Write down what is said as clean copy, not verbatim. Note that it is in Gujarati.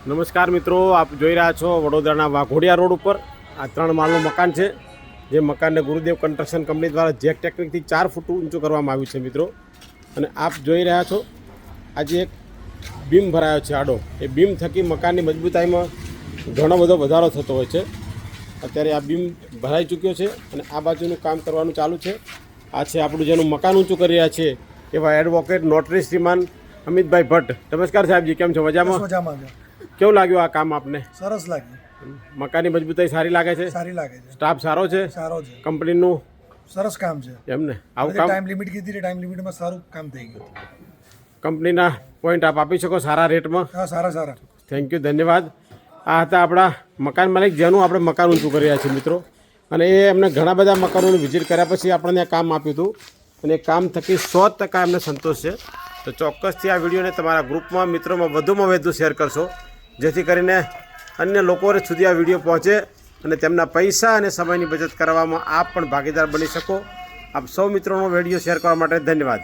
નમસ્કાર મિત્રો, આપ જોઈ રહ્યા છો વડોદરાના વાઘોડિયા રોડ ઉપર આ 3 માળનું મકાન છે, જે મકાનને ગુરુદેવ કન્સ્ટ્રક્શન કંપની દ્વારા જેક ટેકનિકથી 4 ફૂટ ઊંચું કરવામાં આવ્યું છે મિત્રો. અને આપ જોઈ રહ્યા છો આજે એક બીમ ભરાયો છે આડો. એ બીમ થકી મકાનની મજબૂતાઈમાં ઘણો બધો વધારો થતો હોય છે. અત્યારે આ બીમ ભરાઈ ચૂક્યો છે અને આ બાજુનું કામ કરવાનું ચાલુ છે. આ છે આપણું જેનું મકાન ઊંચું કરી રહ્યા છે એવા એડવોકેટ નોટરી શ્રીમાન અમિતભાઈ ભટ્ટ. નમસ્કાર સાહેબજી, કેમ છો? મજામાં? મજામાં. કેવું લાગ્યું આ કામ આપને? સરસ લાગ્યું. મકાનની મજબૂતાઈ સારી લાગે છે? સારી લાગે છે. સ્ટાફ સારો છે? સારો છે. કંપનીનું સરસ કામ છે. એમને આવું કામ ટાઈમ લિમિટ કીધી છે, ટાઈમ લિમિટમાં સારું કામ થઈ ગયું. કંપનીના પોઈન્ટ આપ આપી શકો સારા રેટમાં? હા, સારા. થેન્ક યુ, ધન્યવાદ. આ હતા આપણા મકાન માલિક, જેનું આપણે મકાન ઊંચું કરી રહ્યા છીએ મિત્રો. અને એ એમને ઘણા બધા મકાનોની વિઝિટ કર્યા પછી આપણને આ કામ આપ્યું હતું અને એ કામ થકી 100% એમને સંતોષ છે. તો ચોક્કસથી આ વિડીયોને તમારા ગ્રુપમાં મિત્રોમાં વધુમાં વધુ શેર કરશો, જેથી કરીને અન્ય લોકો સુધી આ વિડીયો પહોંચે અને તેમના પૈસા અને સમયની બચત કરવામાં આપ પણ ભાગીદાર બની શકો. આપ સૌ મિત્રોનો વિડીયો શેર કરવા માટે ધન્યવાદ.